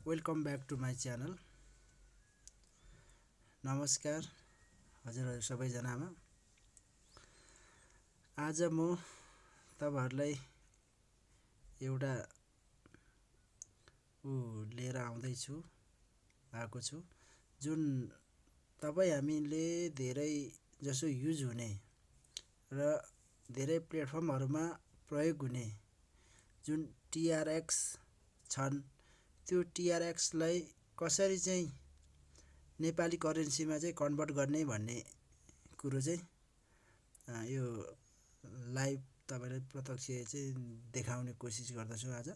Welcome back to my channel. नमस्कार हजुरहरू सबैजनामा। आज म तपाईहरुलाई एउटा लिएर आएको छु जुन हामीले धेरै जसो युज हुने र धेरै प्लेटफर्महरुमा प्रयोग हुने जुन TRX छन् त्यो TRX लाई कसरी चाहिँ नेपाली करेन्सीमा चाहिँ कन्भर्ट गर्ने भन्ने कुरो चाहिँ यो लाइभ तपाईलाई प्रत्यक्ष चाहिँ देखाउने कोसिस गर्दछु। आज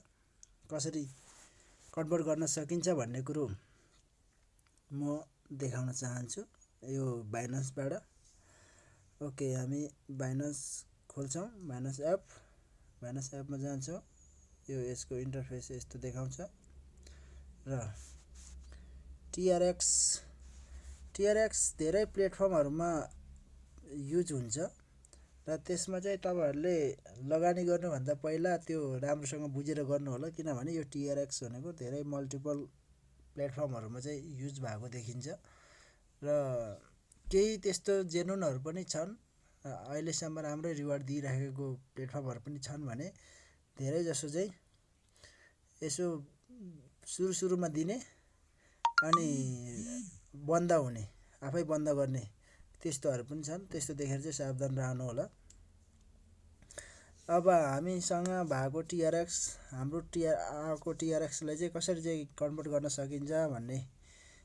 कसरी कन्भर्ट गर्न सकिन्छ भन्ने कुरो म देखाउन चाहन्छु यो बाइनान्सबाट। ओके, हामी बाइनान्स खोल्छौं। बाइनान्स एपमा जान्छौं। यो यसको इन्टरफेस यस्तो देखाउँछ र TRX धेरै प्लेटफर्महरुमा युज हुन्छ र त्यसमा चाहिँ तपाईहरुले लगानी गर्नुभन्दा पहिला त्यो राम्रोसँग बुझेर गर्नु होला, किनभने यो TRX भनेको धेरै मल्टिपल प्लेटफर्महरुमा चाहिँ युज भएको देखिन्छ र केही त्यस्तो जेन्युनहरु पनि छन्। अहिलेसम्म राम्रै रिवार्ड दिइराखेको प्लेटफर्महरु पनि छन् भने धेरै जसो चाहिँ यसो सुरुमा दिने अनि बन्द हुने, आफै बन्द गर्ने त्यस्तोहरु पनि छन्। त्यस्तो देखेर चाहिँ सावधान रहनु होला। अब हामीसँग भएको हाम्रो TRX लाई चाहिँ कसरी चाहिँ कन्भर्ट गर्न सकिन्छ भन्ने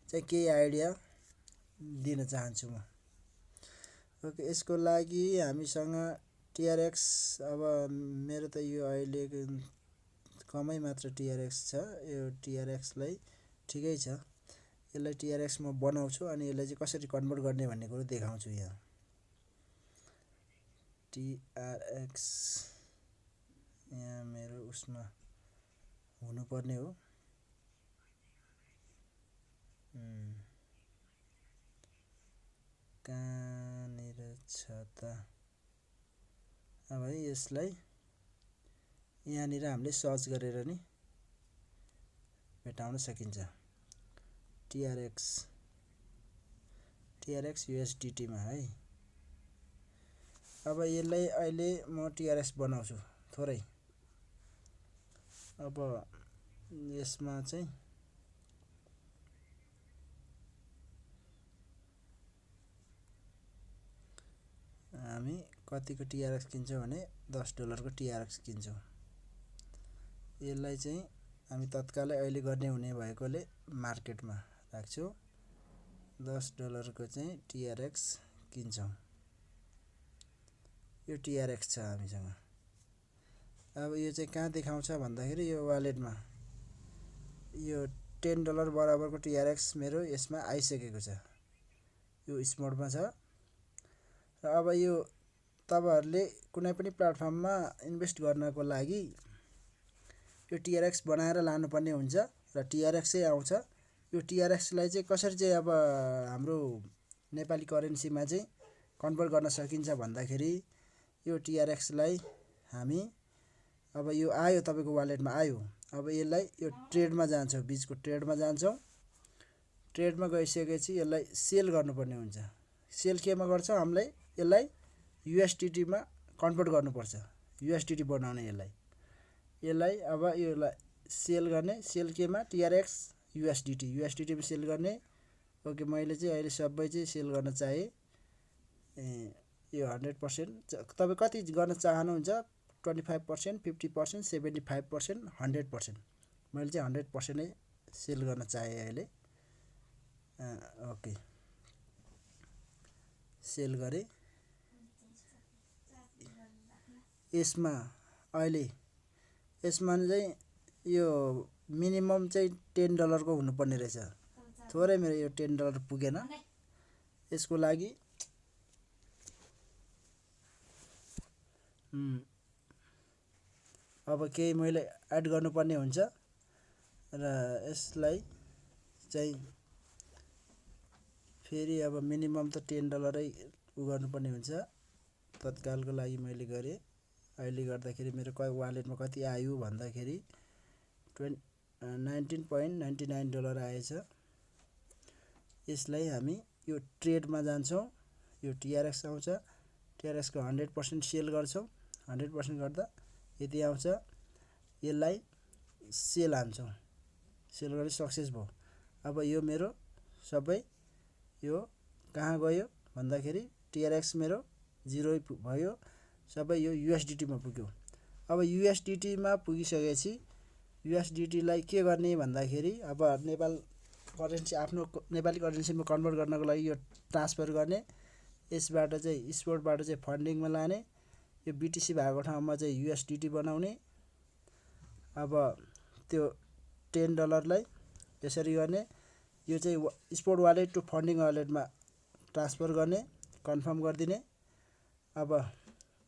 चाहिँ केही आइडिया दिन चाहन्छु म। ओके, यसको लागि हामीसँग TRX अब मेरो त यो अहिले कमै मात्र TRX छ। यो TRX लाई ठिकै छ। यसलाई TRX म बनाउँछु अनि यसलाई चाहिँ कसरी कन्भर्ट गर्ने भन्ने कुरो देखाउँछु। यहाँ TRX यहाँ मेरो उसमा हुनुपर्ने हो। कहाँनिर छ त? अब है यसलाई यहाँनिर हामीले सर्च गरेर नि भेटाउन सकिन्छ। TRX USDT मा है। अब यसलाई अहिले म TRX बनाउँछु थोरै। अब यसमा चाहिँ हामी कतिको TRX किन्छौं भने $10 को TRX किन्छौं। यसलाई चाहिँ हामी तत्कालै अहिले गर्ने हुने भएकोले मार्केटमा राख्छौं। $10 को चाहिँ TRX किन्छौं। यो TRX छ हामीसँग। अब यो चाहिँ कहाँ देखाउँछ भन्दाखेरि यो वालेटमा यो $10 बराबरको TRX मेरो यसमा आइसकेको छ। यो स्मोडमा छ। र अब यो तपाईहरुले कुनै पनि प्लेटफर्ममा इन्भेस्ट गर्नको लागि यो TRX बनाएर लानुपर्ने हुन्छ र TRX चाहिँ आउँछ। यो TRX लाई चाहिँ कसरी चाहिँ अब हाम्रो नेपाली करेन्सीमा चाहिँ कन्भर्ट गर्न सकिन्छ भन्दाखेरि यो TRX लाई हामी अब यो आयो तपाईको वालेटमा आयो। अब यसलाई यो ट्रेडमा जान्छौं, बीचको ट्रेडमा जान्छौं। ट्रेडमा गइसकेपछि यसलाई सेल गर्नुपर्ने हुन्छ। सेल केमा गर्छौं? हामीले यसलाई USDT मा कन्भर्ट गर्नुपर्छ। USDT बनाउने यसलाई अब यसलाई सेल गर्ने। सेल केमा? TRX USDT मा सेल गर्ने। ओके, मैले चाहिँ अहिले सबै चाहिँ सेल गर्न चाहे। यो 100% तपाई कति गर्न चाहनुहुन्छ? 25%, 50%, 75%, 100%। मैले चाहिँ 100% नै सेल गर्न चाहे अहिले। ओके, सेल गरे। यसमा अहिले यसमा चाहिँ यो मिनिमम चाहिँ $10 को हुनुपर्ने रहेछ। थोरै मेरो यो $10 पुगेन। यसको लागि अब केही मैले एड गर्नुपर्ने हुन्छ र यसलाई चाहिँ फेरि अब मिनिमम त $10 गर्नुपर्ने हुन्छ। तत्कालको लागि मैले गरे। अहिले गर्दाखेरि मेरो वालेटमा कति आयो भन्दाखेरि $19.99 आएछ। यसलाई हामी यो ट्रेडमा जान्छौँ, यो TRX आउँछ, TRX को 100% सेल गर्छौँ, 100% गर्दा यति आउँछ। यसलाई सेल हान्छौँ, सेल गरे सक्सेस भयो। अब यो मेरो सबै यो कहाँ गयो भन्दाखेरि TRX मेरो 0 भयो, सबै यो USDT मा पुग्यो। अब USDT मा पुगिसकेपछि USDT लाई के गर्ने भन्दाखेरि अब नेपाल करेन्सी आफ्नो नेपाली करेन्सीमा कन्भर्ट गर्नको लागि यो ट्रान्सफर गर्ने, यसबाट चाहिँ स्पोर्टबाट चाहिँ फन्डिङमा लाने, यो BTC भएको ठाउँमा चाहिँ USDT बनाउने। अब त्यो $10 लाई यसरी गर्ने, यो चाहिँ स्पोर्ट वालेट टु फन्डिङ वालेटमा ट्रान्सफर गर्ने, कन्फर्म गरिदिने। अब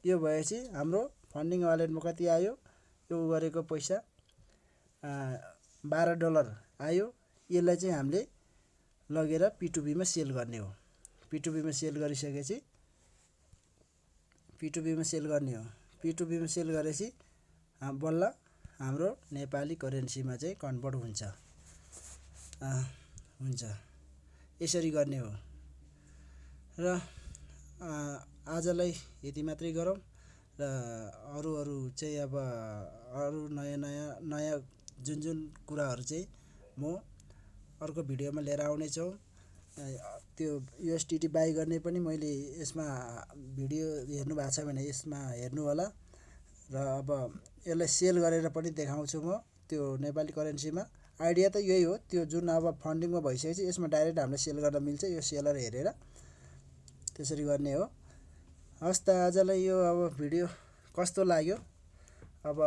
यो भएपछि हाम्रो फन्डिङ वालेटमा कति आयो, यो गरेको पैसा $12 आयो। यसलाई चाहिँ हामीले लगेर P2B मा सेल गर्ने हो। P2B मा सेल गरिसकेपछि P2B मा सेल गर्ने हो। P2B मा सेल गरेपछि बल्ल हाम्रो नेपाली करेन्सीमा चाहिँ कन्भर्ट हुन्छ। यसरी गर्ने हो। र आजलाई यति मात्रै गरौँ, र अरू चाहिँ अब अरू नयाँ जुन कुराहरू चाहिँ म अर्को भिडियोमा लिएर आउने छु। त्यो USDT बाइ गर्ने पनि मैले यसमा भिडियो हेर्नु भएको छ भने यसमा हेर्नु होला। र अब यसलाई सेल गरेर पनि देखाउँछु म त्यो नेपाली करेन्सीमा। आइडिया त यही हो, त्यो जुन अब फन्डिङमा भइसकेपछि यसमा डाइरेक्ट हामीले सेल गर्न मिल्छ, यो सेलर हेरेर त्यसरी गर्ने हो। हस् त, आजलाई यो अब भिडियो कस्तो लाग्यो, अब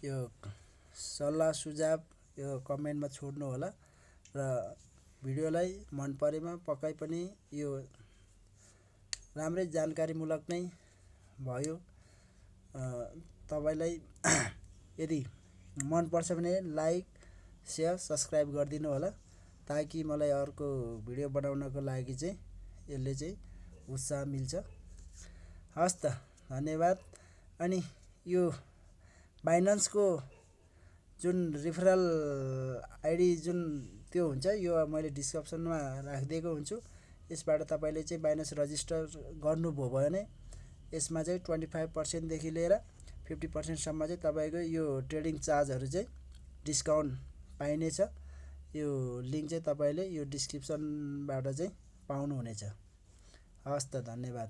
यो सल्लाह सुझाव यो कमेन्टमा छोड्नु होला। र भिडियोलाई मन परेमा पक्कै पनि यो राम्रै जानकारीमूलक नै भयो। तपाईलाई यदि मन पर्छ भने लाइक, शेयर, सब्स्क्राइब गरिदिनु होला, ताकि मलाई अर्को भिडियो बनाउनको लागि चाहिँ यसले चाहिँ उत्साह मिल्छ। हस् त, धन्यवाद। अनि यो बाइनान्सको जुन रिफरल आइडी जुन त्यो हुन्छ, यो मैले डिस्क्रिप्सनमा राखिदिएको हुन्छु। यसबाट तपाईले चाहिँ बाइनान्स रजिस्टर गर्नुभयो भने यसमा चाहिँ 25% देखि लिएर 50% सम्म चाहिँ तपाईको यो ट्रेडिङ चार्जहरू चाहिँ डिस्काउन्ट पाइनेछ। यो लिंक चाहिँ तपाईले यो डिस्क्रिप्सनबाट चाहिँ पाउनुहुनेछ। हस् त, धन्यवाद।